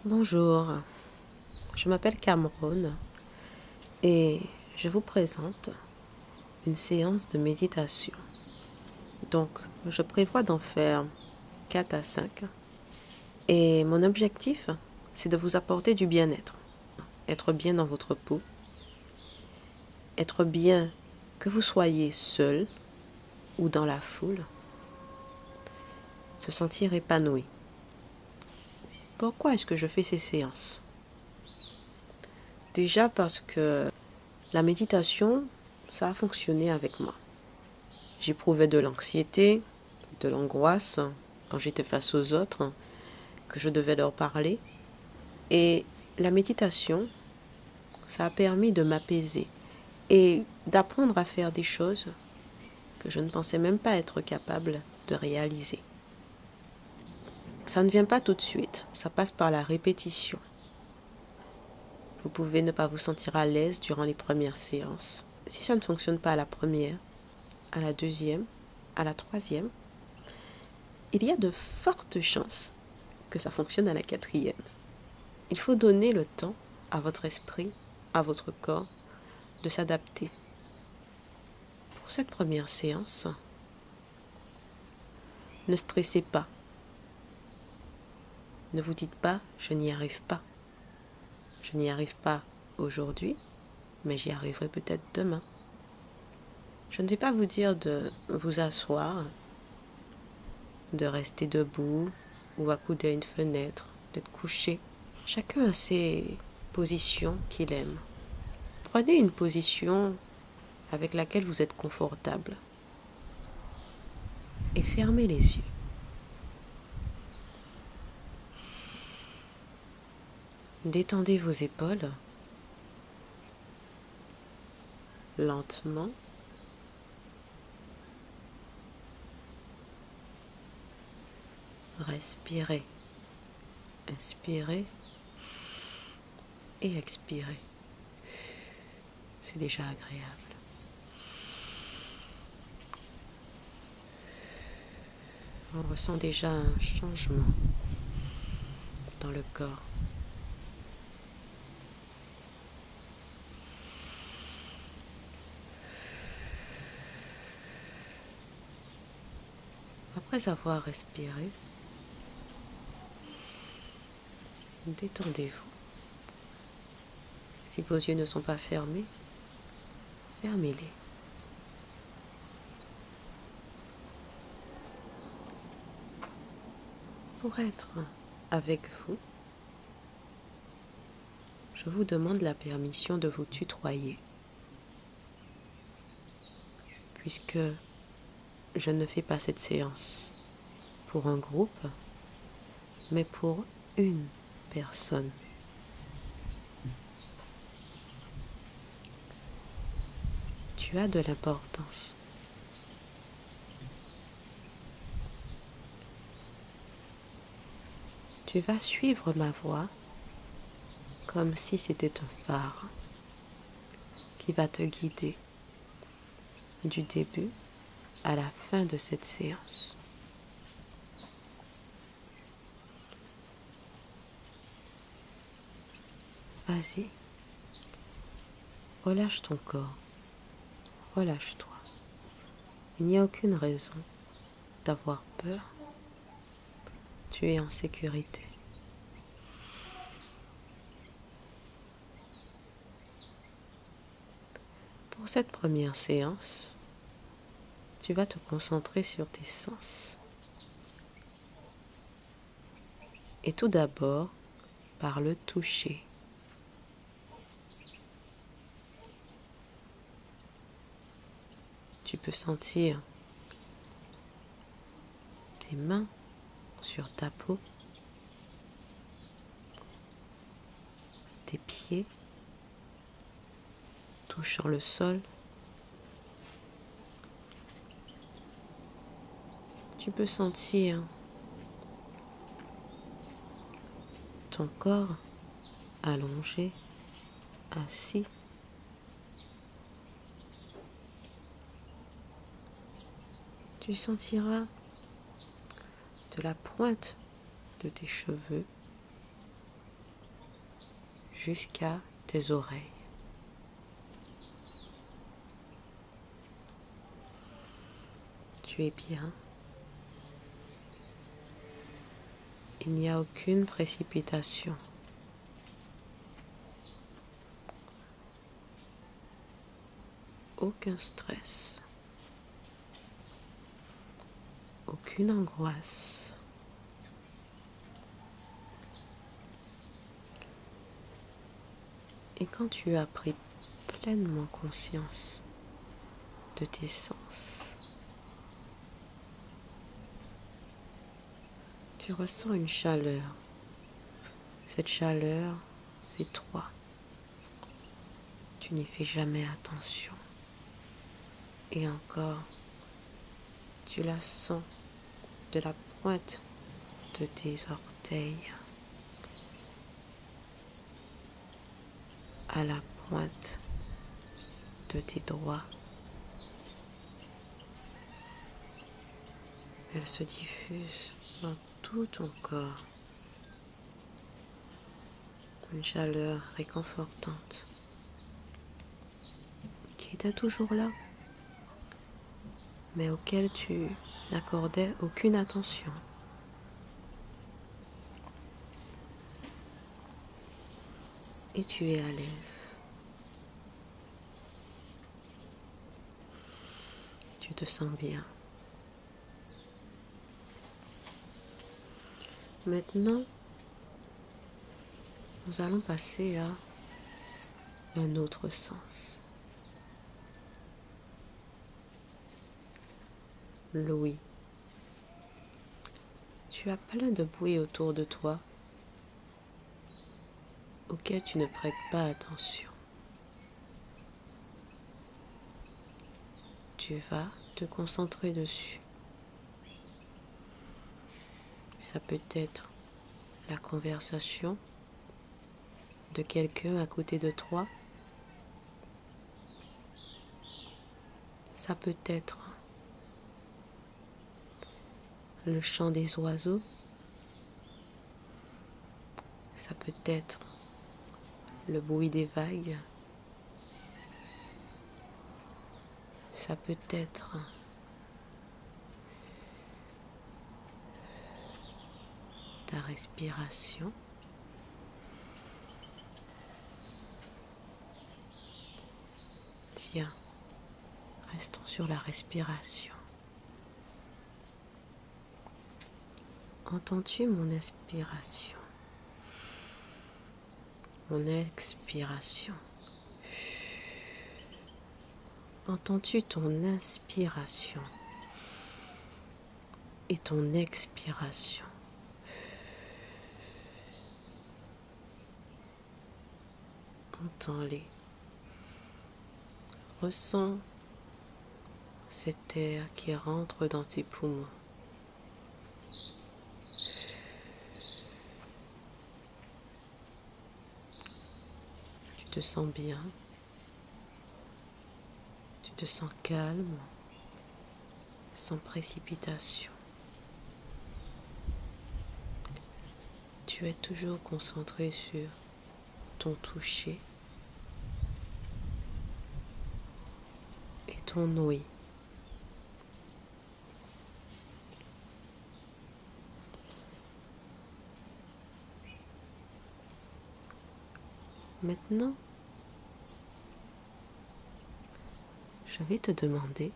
Bonjour, je m'appelle Cameron et je vous présente une séance de méditation. Donc, je prévois d'en faire 4 à 5 et mon objectif, c'est de vous apporter du bien-être. Être bien dans votre peau, être bien que vous soyez seul ou dans la foule, se sentir épanoui. Pourquoi est-ce que je fais ces séances? Déjà parce que la méditation, ça a fonctionné avec moi. J'éprouvais de l'anxiété, de l'angoisse quand j'étais face aux autres, que je devais leur parler. Et la méditation, ça a permis de m'apaiser et d'apprendre à faire des choses que je ne pensais même pas être capable de réaliser. Ça ne vient pas tout de suite, ça passe par la répétition. Vous pouvez ne pas vous sentir à l'aise durant les premières séances. Si ça ne fonctionne pas à la première, à la deuxième, à la troisième, il y a de fortes chances que ça fonctionne à la quatrième. Il faut donner le temps à votre esprit, à votre corps, de s'adapter. Pour cette première séance, ne stressez pas. Ne vous dites pas « je n'y arrive pas ». Je n'y arrive pas aujourd'hui, mais j'y arriverai peut-être demain. Je ne vais pas vous dire de vous asseoir, de rester debout ou accoudé à une fenêtre, d'être couché. Chacun a ses positions qu'il aime. Prenez une position avec laquelle vous êtes confortable et fermez les yeux. Détendez vos épaules lentement. Respirez, inspirez et expirez. C'est déjà agréable. On ressent déjà un changement dans le corps. Après avoir respiré, détendez-vous. Si vos yeux ne sont pas fermés, fermez-les. Pour être avec vous, je vous demande la permission de vous tutoyer, puisque je ne fais pas cette séance pour un groupe, mais pour une personne. Tu as de l'importance. Tu vas suivre ma voix comme si c'était un phare qui va te guider du début à la fin de cette séance. Vas-y, relâche ton corps, relâche-toi. Il n'y a aucune raison d'avoir peur. Tu es en sécurité. Pour cette première séance, tu vas te concentrer sur tes sens. Et tout d'abord, par le toucher. Tu peux sentir tes mains sur ta peau, tes pieds touchant le sol. Tu peux sentir ton corps allongé, assis. Tu sentiras de la pointe de tes cheveux jusqu'à tes oreilles. Tu es bien. Il n'y a aucune précipitation. Aucun stress. Aucune angoisse. Et quand tu as pris pleinement conscience de tes sens, tu ressens une chaleur. Cette chaleur, c'est toi. Tu n'y fais jamais attention. Et encore, tu la sens de la pointe de tes orteils à la pointe de tes doigts. Elle se diffuse dans tout ton corps. Une chaleur réconfortante qui était toujours là, mais auquel tu n'accordais aucune attention. Et tu es à l'aise. Tu te sens bien. Maintenant, nous allons passer à un autre sens. L'ouïe. Tu as plein de bruit autour de toi auquel tu ne prêtes pas attention. Tu vas te concentrer dessus. Ça peut être la conversation de quelqu'un à côté de toi. Ça peut être le chant des oiseaux. Ça peut être le bruit des vagues. Ça peut être ta respiration. Tiens, restons sur la respiration. Entends-tu mon inspiration? Mon expiration? Entends-tu ton inspiration et ton expiration? Entends-les. Ressens cet air qui rentre dans tes poumons. Tu te sens bien. Tu te sens calme, sans précipitation. Tu es toujours concentré sur ton toucher et ton ouïe. Maintenant, je vais te demander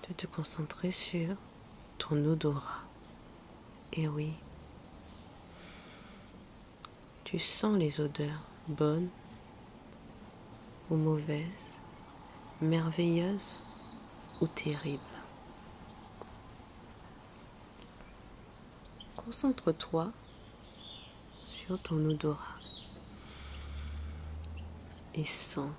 de te concentrer sur ton odorat. Et oui, tu sens les odeurs bonnes ou mauvaises, merveilleuses ou terribles. Concentre-toi sur ton odorat et sens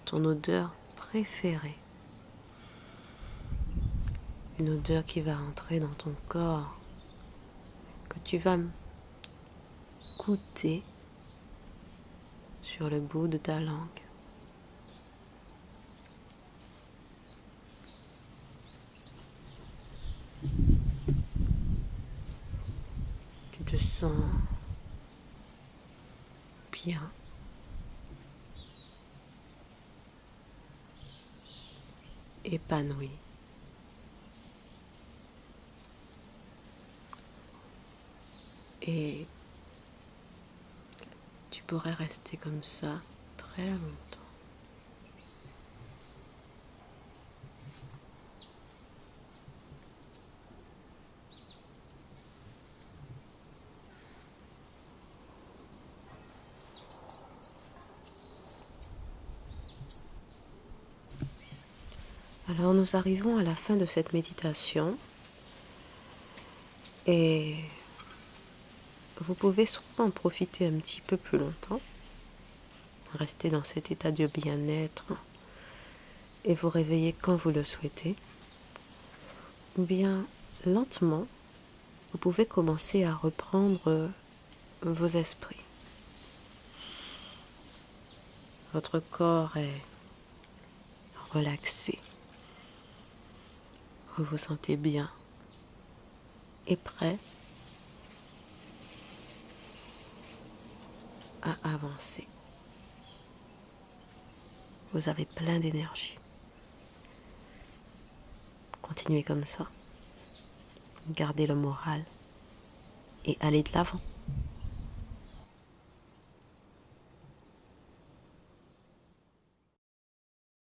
ton odeur préférée. Une odeur qui va entrer dans ton corps, que tu vas goûter sur le bout de ta langue. Tu te sens sens bien. Épanoui. Et tu pourrais rester comme ça très longtemps. Alors nous arrivons à la fin de cette méditation et vous pouvez soit en profiter un petit peu plus longtemps, rester dans cet état de bien-être et vous réveiller quand vous le souhaitez, ou bien lentement, vous pouvez commencer à reprendre vos esprits. Votre corps est relaxé, vous vous sentez bien et prêt à avancer. Vous avez plein d'énergie. Continuez comme ça. Gardez le moral et allez de l'avant.